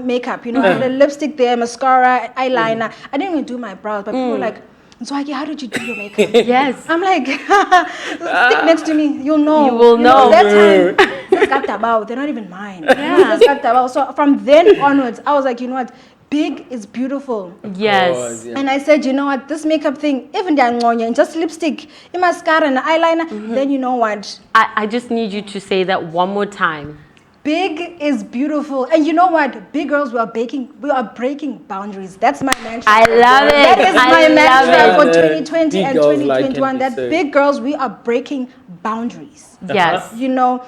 makeup, the lipstick there, mascara, eyeliner. I didn't even do my brows, but people were like, Nzwakie, how did you do your makeup? Yes. I'm like, stick next to me, you'll know. You will know. That time, they're not even mine. Yeah. So from then onwards, I was like, you know what? Big is beautiful. Yes. And I said, you know what? This makeup thing, even just lipstick, mascara and eyeliner, then you know what? I just need you to say that one more time. Big is beautiful. And you know what? Big girls, we are breaking boundaries. That's my mantra. I love it. That is my mantra for Big 2020 and girls 2021. like That big girls, we are breaking boundaries. Yes. In our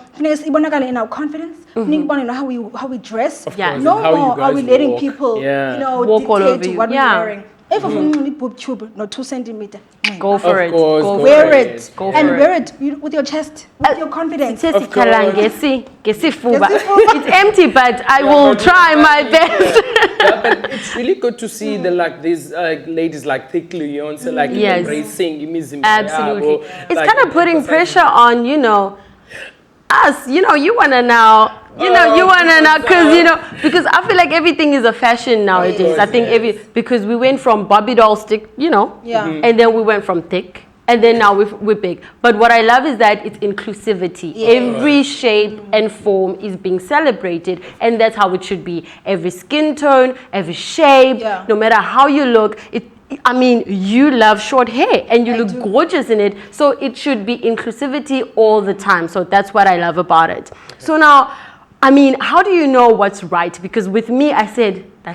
confidence, how we dress. Yes. No How you more are we guys letting walk. people, walk all over dictate you. what we're Yeah. wearing. If a boob tube, no 2 centimeter. Go for it. course, Go Wear for it. Go And for wear it with your chest, with your confidence. It's empty, but I will try my best. Yeah, but it's really good to see these ladies like thick Leon, so Yes. embracing. Absolutely. It's kind of putting pressure on, us. You want to now. Because I feel like everything is a fashion nowadays. I think because we went from Barbie doll stick, and then we went from thick, and then now we're big. But what I love is that it's inclusivity. Every shape and form is being celebrated, and that's how it should be. Every skin tone, every shape, no matter how you look, you love short hair and you look gorgeous in it. So it should be inclusivity all the time. So that's what I love about it. So now, how do you know what's right? Because with me, I said, I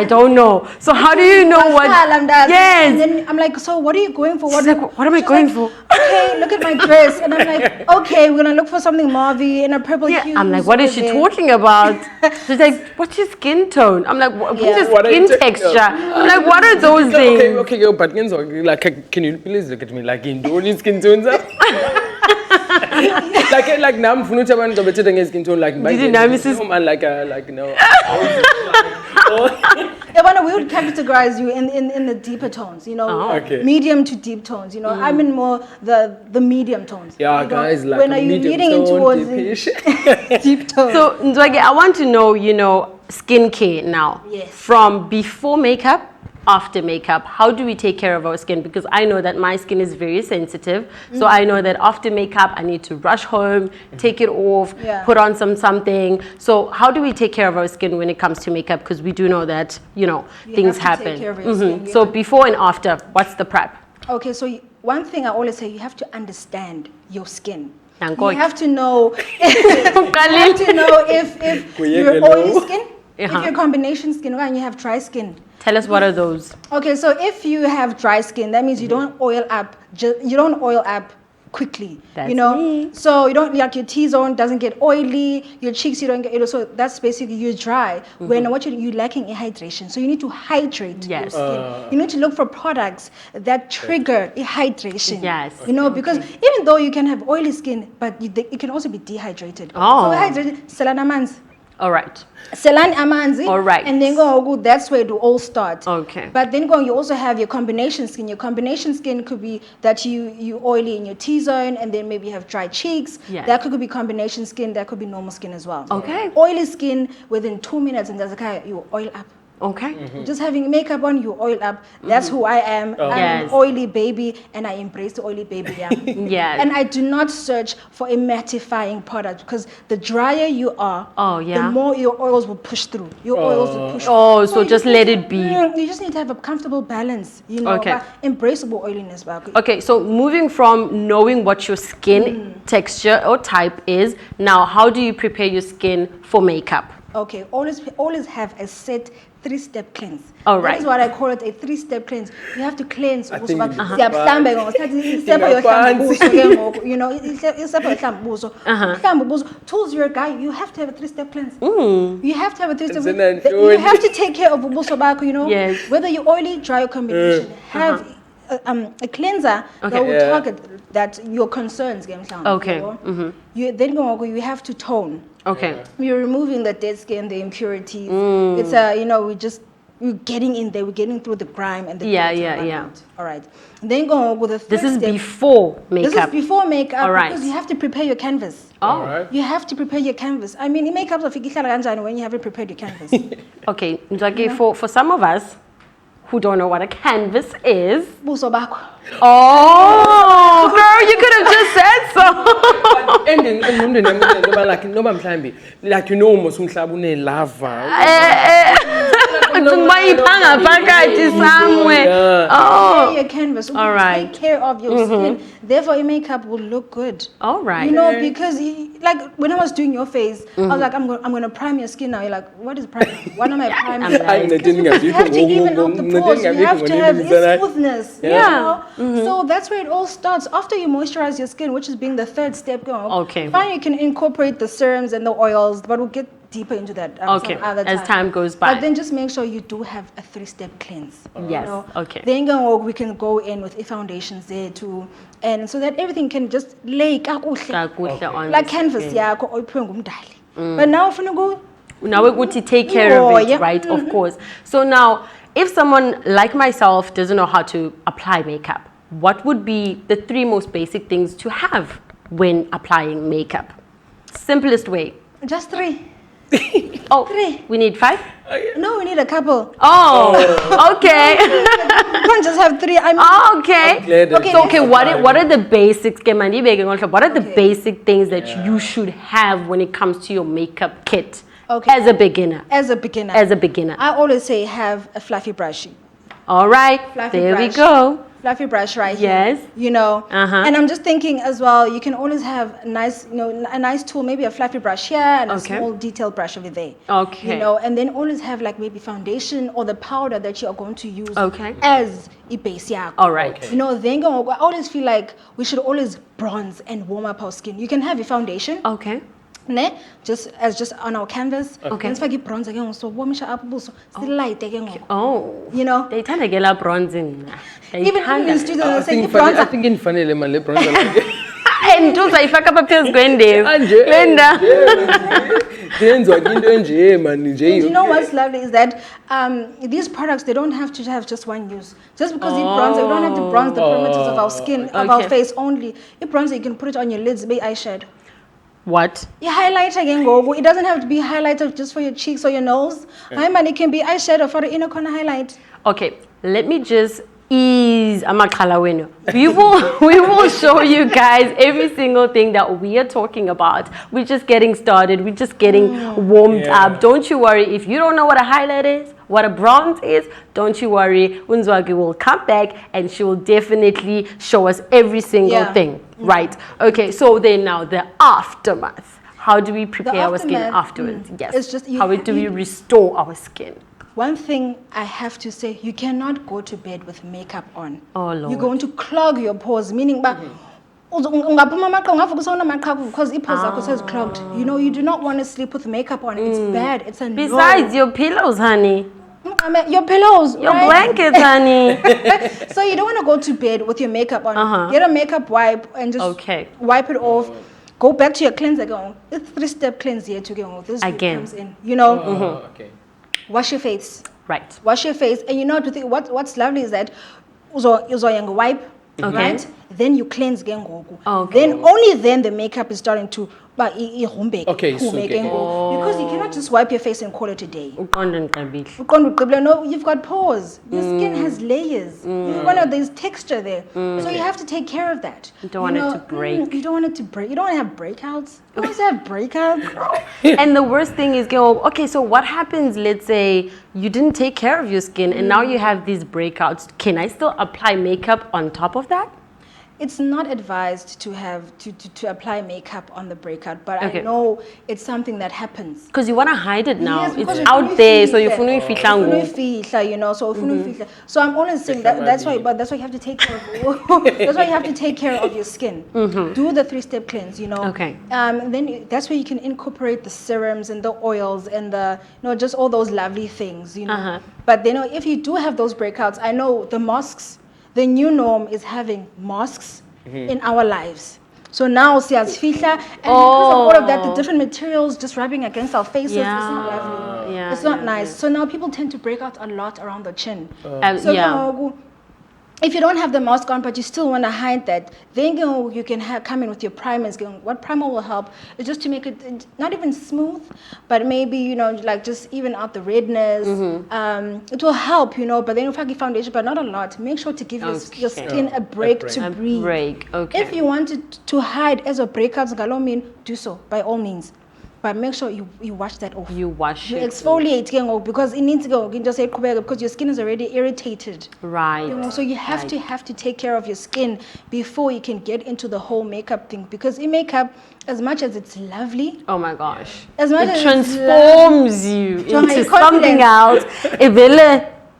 don't know. So how do you know what? Yes. And then I'm like, so what are you going for? What am I going for? Okay, look at my dress. And I'm like, okay, we're going to look for something mauvey in a purple hue. I'm like, what is she talking about? She's like, what's your skin tone? I'm like, what's your skin texture? I'm like, what are those things? Okay, but can you please look at me like in doing skin tones up? like now I'm going to better skin tone like did you know Mrs. No. We would categorize you in the deeper tones, medium to deep tones. I'm in more the medium tones. Yeah, guys, when are you leading in towards deep tones? So Nzwakie, I want to know, skincare now. Yes. From before makeup, after makeup, how do we take care of our skin? Because I know that my skin is very sensitive. So I know that after makeup, I need to rush home, take it off, put on something. So how do we take care of our skin when it comes to makeup? Because we do know that, things happen. Take care of your skin, So before and after, what's the prep? Okay, so one thing I always say, you have to understand your skin. You Going. have to know, if you're oily skin, if you're combination skin, and you have dry skin. Tell us what are those? Okay, so if you have dry skin, that means you don't oil up. You don't oil up quickly. That's me. So you don't your T-zone doesn't get oily. Your cheeks you don't get. So that's basically you're dry. When you're lacking in hydration, so you need to hydrate your skin. You need to look for products that trigger hydration. Yes. Because even though you can have oily skin, but it can also be dehydrated. Oh. So hydrated, selanamans. All right. Selan amanzi. All right. And then go, that's where it will all start. Okay. But then you also have your combination skin. Your combination skin could be that you oily in your T-zone and then maybe you have dry cheeks. Yes. That could be combination skin. That could be normal skin as well. Okay. Oily skin, within 2 minutes, and you oil up. Okay. Just having makeup on, you oil up. That's who I am. I'm an oily baby, and I embrace the oily baby. Yes. And I do not search for a mattifying product because the drier you are, the more your oils will push through. Your oils will push. Oh, so just let it be. You just need to have a comfortable balance, Okay. Embraceable oiliness. Okay, so moving from knowing what your skin texture or type is, now how do you prepare your skin for makeup? Okay, always have a set 3-step cleanse. All right. That is what I call it, a 3-step cleanse. You have to cleanse. I think Thulz, you're a guy, you have to have a 3-step cleanse. You have to have a 3-step cleanse. You have to take care of ubuso bako, Yes. Whether you're oily, dry, or combination. Have a cleanser that will target that your concerns. Okay. Then you have to tone. Okay. You're removing the dead skin, the impurities. It's we just we're getting in there, we're getting through the grime and the Yeah, dirt and yeah, yeah. whatnot. All right. Then go with the third This is step. before makeup. This is before makeup All right. because you have to prepare your canvas. Oh. All right. You have to prepare your canvas. I mean, makeup when you haven't prepared your canvas. Okay, Nzwakie, for some of us who don't know what a canvas is. Buso bakho. Oh, girl, you could have just said so. Like you know almost lava. Somewhere. Prepare your canvas. All right. Take care of your skin. Therefore, your makeup will look good. All right. You know, because like when I was doing your face, I was like, I'm going to prime your skin now. You're like, what is priming? What am I priming? Because you have to even out the pores. You have to have smoothness. Yeah. You know? So that's where it all starts. After you moisturize your skin, which is being the third step. Okay. Fine, you can incorporate the serums and the oils, but we'll get deeper into that Okay, some other as time goes by. But then just make sure you do have a 3-step cleanse. Yes, okay. Then we can go in with foundations there too, and so that everything can just lay Kakuhle on like the canvas skin. yakho oyiphiwe ngumdali. But now if you go, Now we're going to take care of it, yeah. right? Of course. So now, if someone like myself doesn't know how to apply makeup, what would be the 3 most basic things to have when applying makeup? Simplest way. just 3. Oh, 3. we need 5? No, we need a couple. Oh, okay. You can't just have 3. I mean, Okay. Okay, So, okay, what are the basics? What are the basic things that you should have when it comes to your makeup kit as a beginner? as a beginner. I always say have a fluffy brush. All right, Fluffy there brush. we go. Fluffy brush right Yes. here. You know. Uh-huh. And I'm just thinking as well, you can always have a nice tool, maybe a fluffy brush here and a Okay. small detail brush over there. Okay. You know, and then always have like maybe foundation or the powder that you are going to use Okay. as a base. Yeah. All right. Okay. You know, then I always feel like we should always bronze and warm up our skin. You can have a foundation. Okay. Ne? Just on our canvas. Okay. Then sifake bronzer ke ngoku, so warmisha up ubuso. Silight ke ngoku. Oh. You know. They tend to get a bronzing. Even in studio, I they say think bronzer. I think in fanele man le bronzer. And do I fuck up a pills going there? Linda. Nzwakie into enje man nje. And you know what's lovely is that these products, they don't have to have just one use. Just because you bronzer, you don't have to bronze the perimeters of our skin, of our Okay. face only. You bronzer, you can put it on your lids, be eyeshadow. What? You highlighter again, go. It doesn't have to be highlighter just for your cheeks or your nose. I mean, it can be eyeshadow for the inner corner highlight. Okay, let me just ease amakhala wenu. We will show you guys every single thing that we are talking about. We're just getting started. We're just getting warmed up. Don't you worry. If you don't know what a highlight is, what a bronze is, don't you worry. Nzwakie will come back and she will definitely show us every single thing. Right. Okay, so then now the aftermath. How do we prepare our skin aftermath, afterwards? Yes. it's just how do we restore our skin? One thing I have to say, you cannot go to bed with makeup on. Oh, Lord. You're going to clog your pores, meaning because the pores are clogged. You know, you do not want to sleep with makeup on. It's bad. It's a Besides your pillows, honey. your pillows, Your right? blankets, honey. So you don't want to go to bed with your makeup on. Get a makeup wipe and just wipe it off. Go back to your cleanser. Go. It's 3-step cleanse here to go. This Again. comes in. You know. Okay. Wash your face. Right. Wash your face, and you know what's lovely is that uzo wipe, right? Then you cleanse again. Okay. Then only then the makeup is starting to Okay, so because you cannot just wipe your face and call it a day. Uqonda No, you've got pores. Your skin has layers. There's texture there, so you have to take care of that. You don't want it to break. You don't want it to break. You don't want to have breakouts. You don't want to have breakouts. And the worst thing is, okay, so what happens, let's say you didn't take care of your skin and now you have these breakouts. Can I still apply makeup on top of that? It's not advised to have to apply makeup on the breakout, but Okay. I know it's something that happens. Because you want to hide it now. Yes, It's because out there, so you ufuna funu uyifihla, you know. So So I'm always saying that's why you have to take care of. That's why you have to take care of your skin. Do the 3-step cleanse, you know. Okay. Then that's where you can incorporate the serums and the oils and the just all those lovely things, you know. But if you do have those breakouts, I know the masks. The new norm is having masks in our lives. So now siyazifihla, and because of all of that, the different materials just rubbing against our faces, it's not lovely. It's not nice. So now people tend to break out a lot around the chin. So if you don't have the mask on, but you still want to hide that, then you can come in with your primers. What primer will help is just to make it not even smooth, but maybe, like just even out the redness. It will help, but then you have foundation, but not a lot. Make sure to give your skin a break to breathe. If you wanted to hide as a breakouts, do so by all means. But make sure you wash that off. You exfoliate because it needs to go. You can just say because your skin is already irritated. Right. So you have to take care of your skin before you can get into the whole makeup thing. Because in makeup, as much as it's lovely, oh my gosh, as much as it transforms you into something else.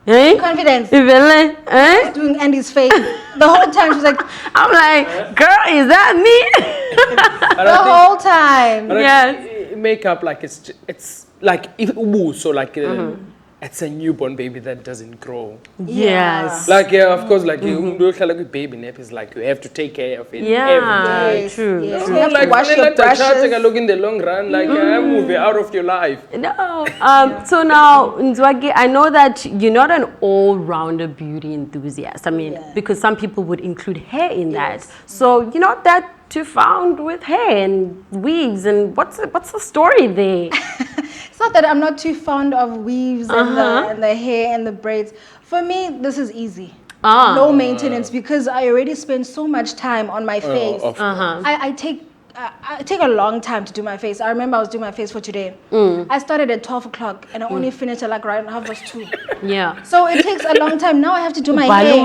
Confidence. Doing Andy's face the whole time. She's like, I'm like, girl, is that me? The whole time. Yes. Makeup, like it's like it's a newborn baby that doesn't grow. Yes. Like of course, like baby nap is like you have to take care of it. Yeah. True. Yes. You have to wash your brushes. Look in the long run, like move it out of your life. No. So now, Nzwakie, I know that you're not an all-rounder beauty enthusiast. I mean, because some people would include hair in that. So you're not that too found with hair and weaves, and what's the story there? It's not that I'm not too fond of weaves and the hair and the braids. For me, this is easy. Low maintenance, because I already spend so much time on my face. I take a long time to do my face. I remember I was doing my face for today. I started at 12 o'clock and I only finished at like right now 2:30. Yeah. So it takes a long time. Now I have to do my hair.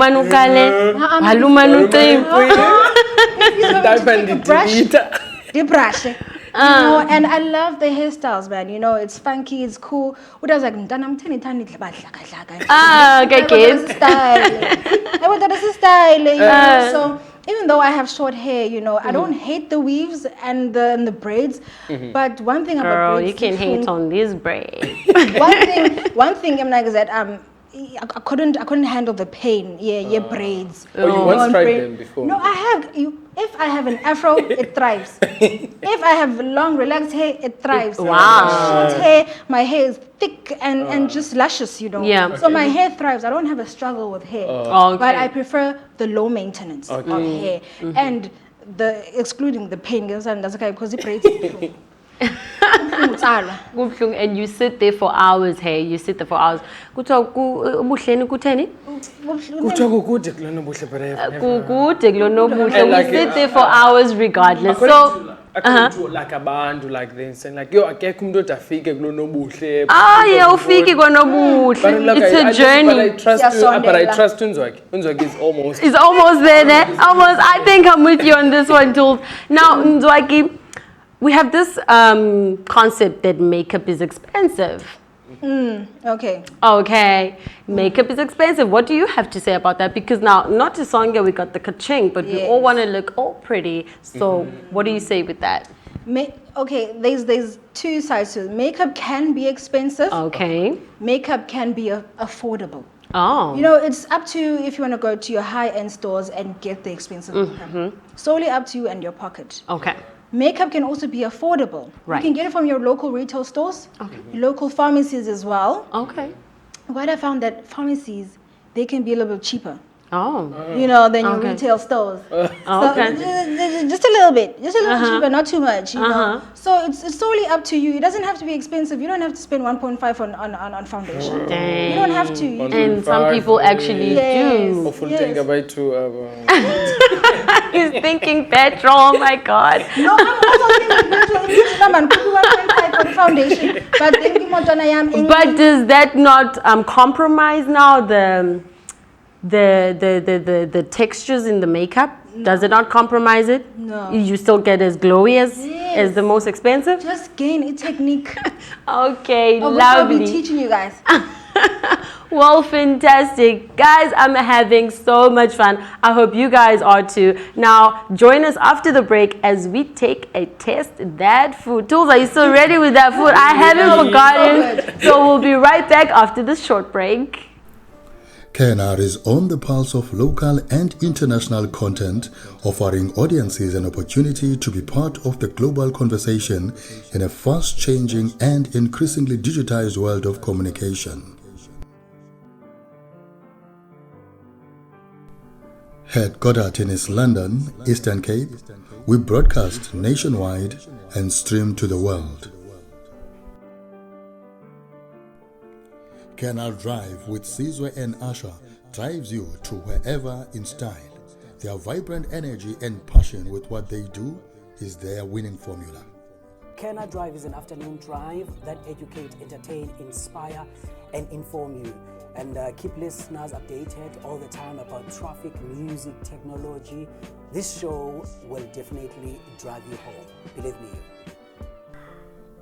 And I love the hairstyles, man. It's funky, it's cool. What does like style. So even though I have short hair, I don't hate the weaves and the braids. But one thing about braids, you can hate on these braids. one thing I'm like is that I couldn't handle the pain. Braids. Oh, you once tried them before? No, I have. If I have an afro, it thrives. If I have long, relaxed hair, it thrives. Wow. Short hair, my hair is thick and just luscious, Yeah. So my hair thrives. I don't have a struggle with hair. But I prefer the low maintenance of hair and excluding the pain because it braids. And you sit there for hours, hey? You sit there for hours. You sit there for hours regardless. So like a band like this and like ufike it's a journey. But I trust Nzwakie. Nzwakie is almost there. Almost. I think I'm with you on this one, Thulz. Now, Nzwakie, we have this concept that makeup is expensive. Okay. Makeup is expensive. What do you have to say about that? Because now, not to Songa, we got the ka-ching, but we all want to look all pretty. So what do you say with that? There's two sides to it. Makeup can be expensive. Okay. Makeup can be affordable. Oh. It's up to you if you want to go to your high-end stores and get the expensive makeup. Solely up to you and your pocket. Okay. Makeup can also be affordable. Right. You can get it from your local retail stores, local pharmacies as well. Okay. What I found that pharmacies, they can be a little bit cheaper. Oh. Than your retail stores. Just a little bit cheaper, not too much. So it's solely up to you. It doesn't have to be expensive. You don't have to spend 1.5 on foundation. Dang. You don't have to. And some people actually do. He's thinking petrol. Oh my God. No, I'm also thinking petrol. 1.5 for the foundation. But does that not compromise now the textures in the makeup? No. Does it not compromise it? No. You still get as glowy as the most expensive? Just gain a technique. Okay, lovely. I'll be teaching you guys. Well, fantastic. Guys, I'm having so much fun. I hope you guys are too. Now, join us after the break as we take a test that food. Thulz, are you still ready with that food? I haven't forgotten. So we'll be right back after this short break. KNR is on the pulse of local and international content, offering audiences an opportunity to be part of the global conversation in a fast-changing and increasingly digitized world of communication. Headquartered in East London, Eastern Cape, we broadcast nationwide and stream to the world. KNR Drive with Sizwe and Asha drives you to wherever in style. Their vibrant energy and passion with what they do is their winning formula. KNR Drive is an afternoon drive that educate, entertain, inspire, and inform you. And keep listeners updated all the time about traffic, music, technology. This show will definitely drive you home. Believe me.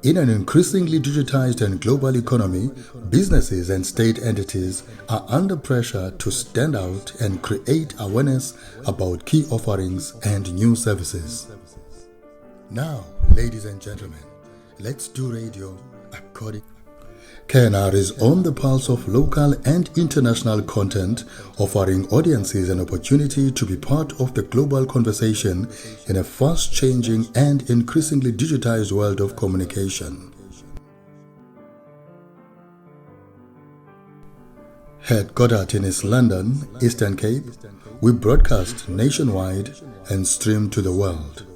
In an increasingly digitized and global economy, businesses and state entities are under pressure to stand out and create awareness about key offerings and new services. Now, ladies and gentlemen, let's do radio according. KNR is on the pulse of local and international content, offering audiences an opportunity to be part of the global conversation in a fast-changing and increasingly digitized world of communication. Headquartered in East London, Eastern Cape, we broadcast nationwide and stream to the world.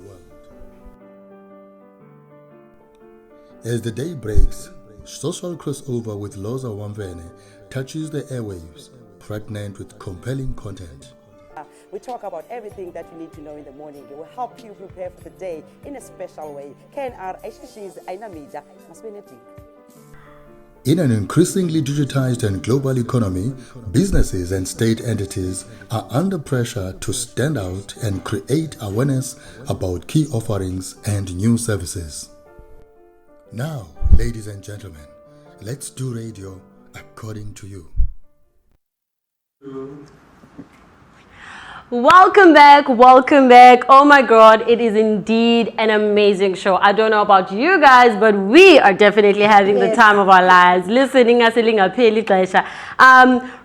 As the day breaks, social crossover with Loza Wamvene touches the airwaves, pregnant with compelling content. We talk about everything that you need to know in the morning. It will help you prepare for the day in a special way. KNR HCC's Aina Media must be netting. In an increasingly digitized and global economy, businesses and state entities are under pressure to stand out and create awareness about key offerings and new services. Now, ladies and gentlemen, let's do radio according to you. Welcome back, welcome back. Oh my God, it is indeed an amazing show. I don't know about you guys, but we are definitely having the time of our lives. Listening,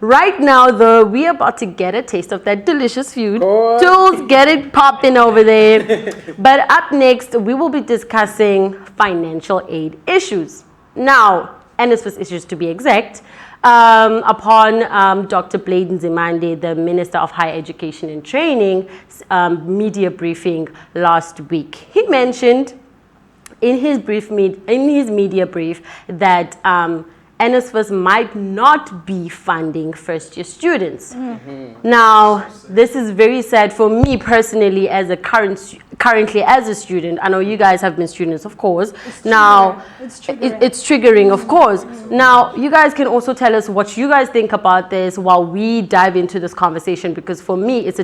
right now though, we're about to get a taste of that delicious food. Thulz, get it popping over there. But up next, we will be discussing financial aid issues. Now, NSFAS issues to be exact. Upon Dr. Blade Nzimande, the Minister of Higher Education and Training, media briefing last week. He mentioned in his media brief that NSFAS might not be funding first-year students. Now, this is very sad for me personally as a currently as a student. I know you guys have been students, of course. It's triggering, of course. Now, you guys can also tell us what you guys think about this while we dive into this conversation, because for me, it's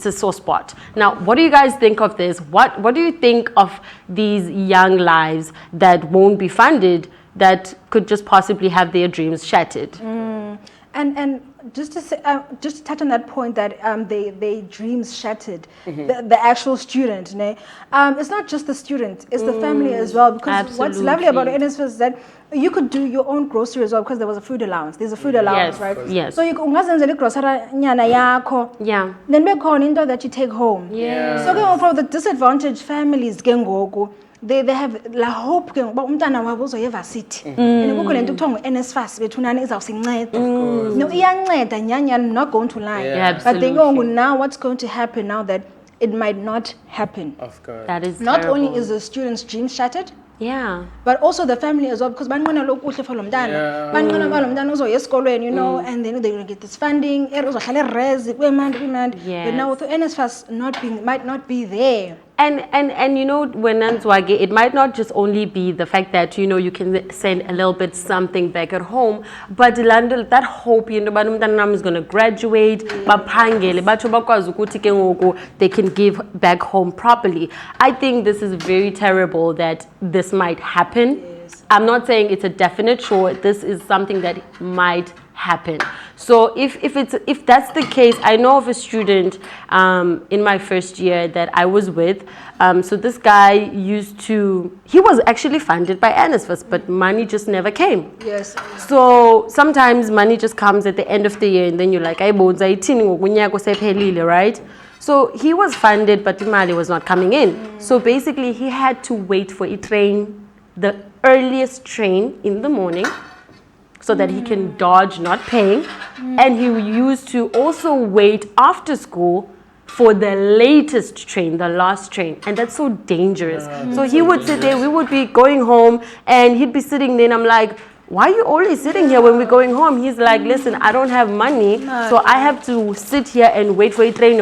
a sore spot. Now, what do you guys think of this? What do you think of these young lives that won't be funded, that could just possibly have their dreams shattered? And just to say, just to touch on that point that they dreams shattered, the actual student, it's not just the student, it's the family as well. Because what's lovely about NSFAS is that you could do your own grocery as well, because there was a food allowance. There's a food allowance, right? Yes. So you ungazenzela grocery nyana yakho. Yeah. Then bekhona into that you take home. Yeah. So for the disadvantaged families ke ngoku, they have la hope ke ngoba umntana wabo uzoyevasithi. And kukho lento kuthiwa ngu-NSFAS bethunana izawusinceda. No, iyanceda nyanyana, not going to lie. Yeah, but they go now, what's going to happen now that it might not happen? Of course. That is not terrible. only is the student's dream shattered, yeah, but also the family as well, because banqona lokhu kuhle for lo mntana. Banqona ba lo mntana uzoya esikolweni, you know, and then they're going to get this funding, uzohlala erezi kwemandi. But now with the NSFAS might not be there. And you know, when Nzwakie, it might not just only be the fact that, you know, you can send a little bit something back at home, but that hope, you know, umntana is going to graduate, baphangele, batho bakwazi ukuthi ke ngoku they can give back home properly. I think this is very terrible that this might happen. Yes. I'm not saying it's a definite sure. This is something that might happen. So if that's the case, I know of a student in my first year that I was with. So this guy he was actually funded by NSFAS, but money just never came. Yes. So sometimes money just comes at the end of the year, and then you're like, right? So he was funded, but the money was not coming in. So basically, he had to wait for the earliest train in the morning, so that he can dodge not paying. And he used to also wait after school for the latest train, the last train. And that's so dangerous. So he would sit there, we would be going home, and he'd be sitting there, and I'm like, why are you always sitting here when we're going home? He's like, listen, I don't have money, so I have to sit here and wait for a train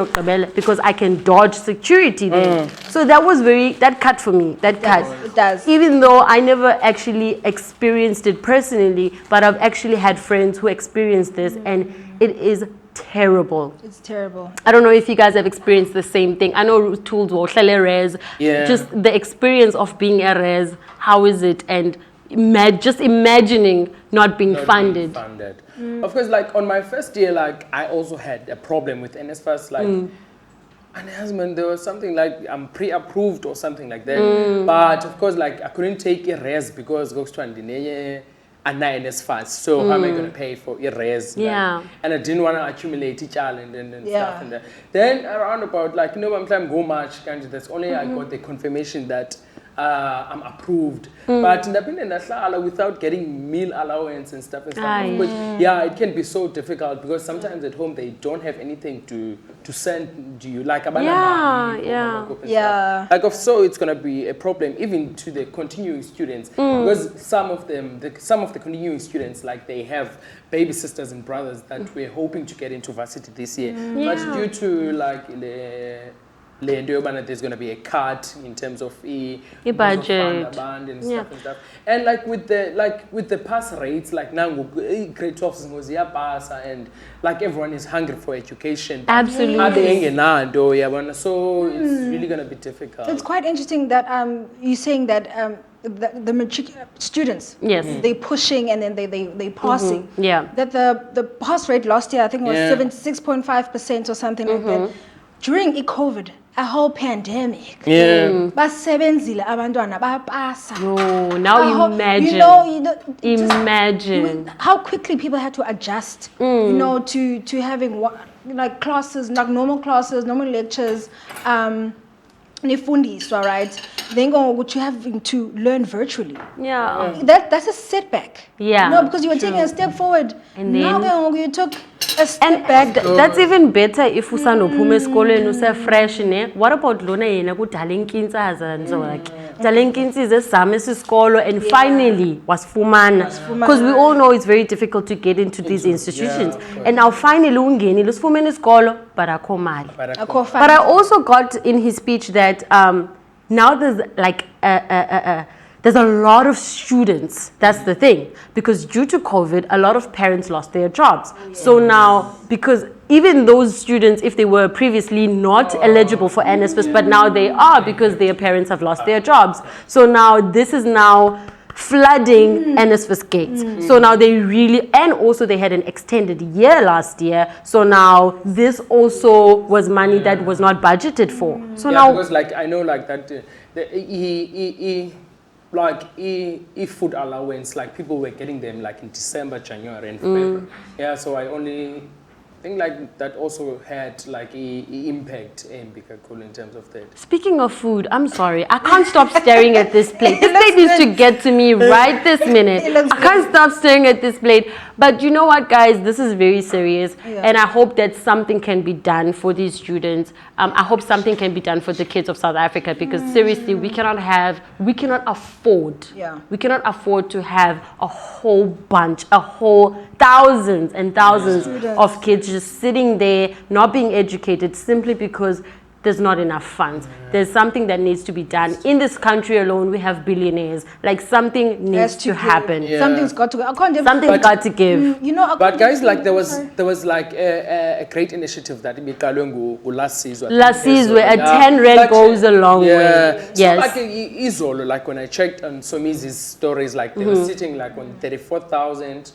because I can dodge security there. So that cut for me, that cut. It does. Even though I never actually experienced it personally, but I've actually had friends who experienced this, and it is terrible. It's terrible. I don't know if you guys have experienced the same thing. I know Thulz or res. Just the experience of being a res, how is it? And just imagining not being funded. Of course, like on my first year, like I also had a problem with NSFAS, like announcement, there was something like I'm pre-approved or something like that. But of course, like I couldn't take a res because and NSFAS. So how am I going to pay for a res? Yeah. Like, and I didn't want to accumulate each challenge and stuff. And that. Then around about like I'm trying to go March, that's only I got the confirmation that I'm approved. But in the opinion without getting meal allowance and stuff. Which, it can be so difficult because sometimes at home they don't have anything to send to you. Like a Yeah. Like so it's gonna be a problem even to the continuing students because some of the continuing students, like they have baby sisters and brothers that we're hoping to get into varsity this year. But due to like there's going to be a cut in terms of budget and stuff. And like with the pass rates, like now grade 12 was and like everyone is hungry for education. Absolutely. So it's really going to be difficult. It's quite interesting that you're saying that the matric students, they pushing and then they passing. That the pass rate last year I think was 76.5% or something like that. During COVID, a whole pandemic. Basebenzile abantwana bayapasa. No, now imagine. Imagine how quickly people had to adjust. To having like classes, like normal classes, normal lectures. Nefundiswa, right? Then you're having to learn virtually. That's a setback. Because you were taking a step forward, and now you took a step back. That's even better if usanophuma esikolweni use-fresh ne. What about lona yena kudala inkinsi aza Nzwakie? Kudala inkinsi izesizama esisikolo and finally wasifumana. Because we all know it's very difficult to get into these institutions. And now finally ungenile usifumene isikolo but akho mali. But I also got in his speech that now there's like there's a lot of students. That's the thing. Because due to COVID, a lot of parents lost their jobs. So now, because even those students, if they were previously not eligible for NSFAS, but now they are because their parents have lost their jobs. So now this is now flooding NSFAS gates. So now they really, and also they had an extended year last year. So now this also was money that was not budgeted for. So now, because like I know like that food allowance, like people were getting them like in December, January and February. So I only think like that also had like impact in terms of that. Speaking of food, I'm sorry, I can't stop staring at this plate. This plate needs to get to me right this minute. I can't stop staring at this plate. But you know what, guys, this is very serious, and I hope that something can be done for these students. I hope something can be done for the kids of South Africa, because seriously, we cannot afford to have a whole thousands and thousands of kids just sitting there, not being educated, simply because there's not enough funds. There's something that needs to be done. In this country alone, we have billionaires. Like something needs to happen. Yeah. Something's got to go. Something's got to give. You know, but guys, like there was like a great initiative that last season. Last season, a 10 rand goes a long way. Yes. So like Izolo, like when I checked on Somizi's stories, like they were sitting like on 34,000.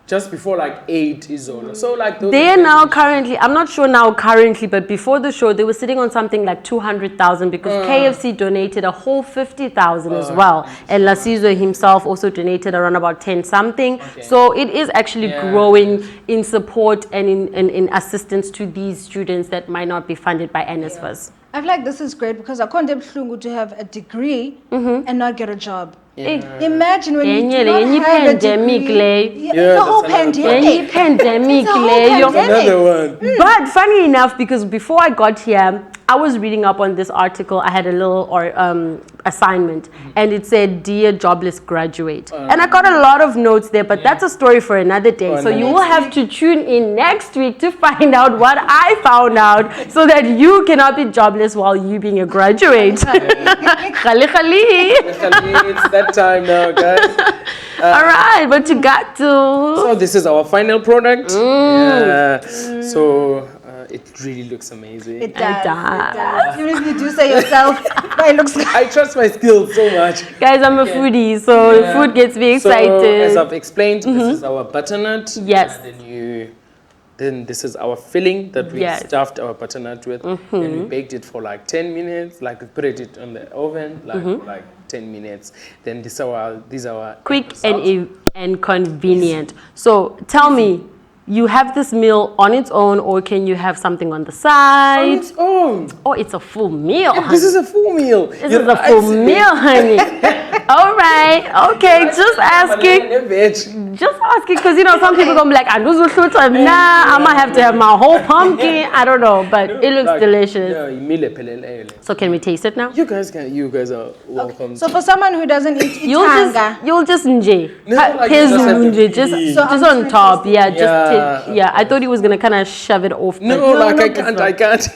Just before like 8 is all. So like they are now currently, I'm not sure now currently, but before the show they were sitting on something like 200,000 because KFC donated a whole 50,000 as well. And Lasizo himself also donated around about 10 something. Okay. So it is actually growing in support and in assistance to these students that might not be funded by NSFAS. I feel like this is great because I can't to have a degree and not get a job. Yeah. Imagine when you do not have a degree. The whole pandemic. Another one. But funny enough, because before I got here, I was reading up on this article. I had a little assignment, and it said, "Dear jobless graduate," and I got a lot of notes there. But that's a story for another day. So you will have to tune in next week to find out what I found out, so that you cannot be jobless while you being a graduate. Khali. It's that time now, guys. All right, but you got to. So this is our final product. So. It really looks amazing. It does. Even if you do say yourself, but it looks good. I trust my skills so much. Guys, I'm a foodie, so food gets me excited. So, as I've explained, this is our butternut. Yes. And then this is our filling that we stuffed our butternut with. And we baked it for like 10 minutes. Like we put it on the oven, like 10 minutes. Then these are our quick and convenient. So tell me, you have this meal on its own, or can you have something on the side? On its own. Oh, it's a full meal. Yeah, this is a full meal. This is a full meal, honey. All right. Okay. Just asking. Just asking, because some people gonna be like, I'm gonna have to have my whole pumpkin. I don't know, but it looks delicious. So can we taste it now? You guys are welcome. Okay. So for someone who doesn't eat you'll just nje. Just on top. Yeah, I thought he was gonna kind of shove it off. No, I can't. Okay, so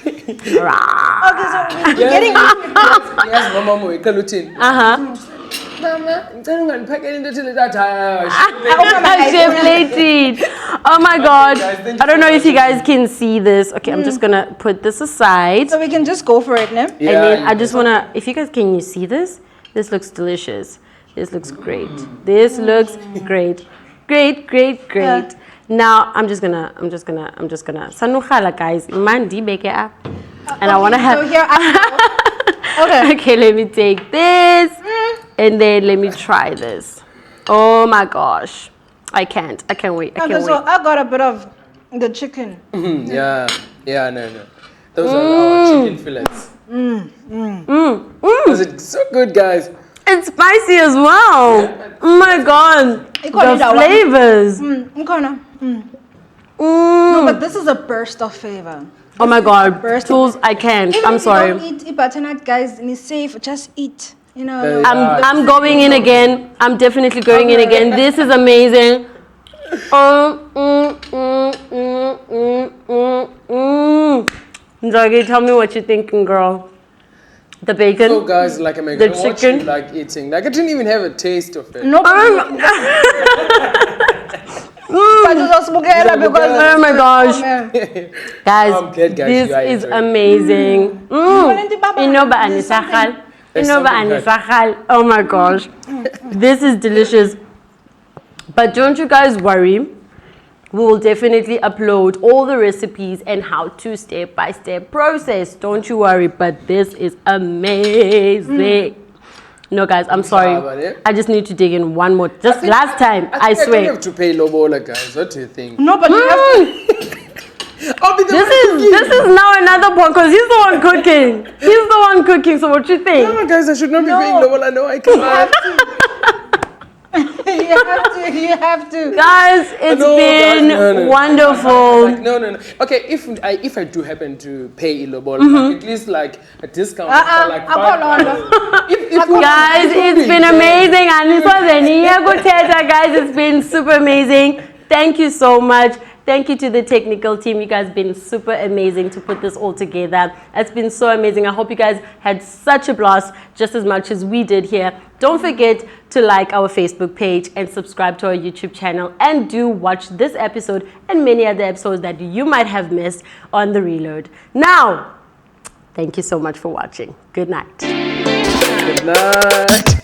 we're getting yes, Mama. Oh my god, I don't know if you guys can see this. Okay, I'm just gonna put this aside. So we can just go for it now. And then I just wanna, if you guys can, you see this? This looks delicious. This looks great. This looks great. Great. Now I'm just gonna Sanukhala, guys. Mandi bake it up. And I wanna have Okay, let me take this and then let me try this. Oh my gosh. I can't wait. So I got a bit of the chicken. No. Those are our chicken fillets. It's so good, guys. It's spicy as well. Yeah. Oh my god. The flavors. No, but this is a burst of flavor. Oh my god. Thulz, I can't. Even I'm sorry. If you don't eat butternut, guys, and it's safe, just eat. I'm going in again. I'm definitely going in again. This is amazing. Nzwakie, tell me what you're thinking, girl. The bacon. So guys, like I'm gonna watch you like eating. Like I didn't even have a taste of it. No. Oh my gosh. Guys, I'm glad, guys, this is amazing. Oh my gosh. This is delicious. But don't you guys worry. We will definitely upload all the recipes and how to step-by-step process. Don't you worry, but this is amazing. No, guys, I'm sorry. I just need to dig in one more. Just last time, I swear. You have to pay Lobola, guys. What do you think? No, but you have to. This is now another point because he's the one cooking. He's the one cooking. So what you think? No, guys, I should not be paying Lobola. No, I can't. You have to. Guys, it's been wonderful. No. Okay, if I do happen to pay Ilobola, at least like a discount for like 5. Guys, it's been amazing. And guys, it's been super amazing. Thank you so much. Thank you to the technical team. You guys have been super amazing to put this all together. It's been so amazing. I hope you guys had such a blast, just as much as we did here. Don't forget to like our Facebook page and subscribe to our YouTube channel, and do watch this episode and many other episodes that you might have missed on The Reload. Now, thank you so much for watching. Good night. Good night.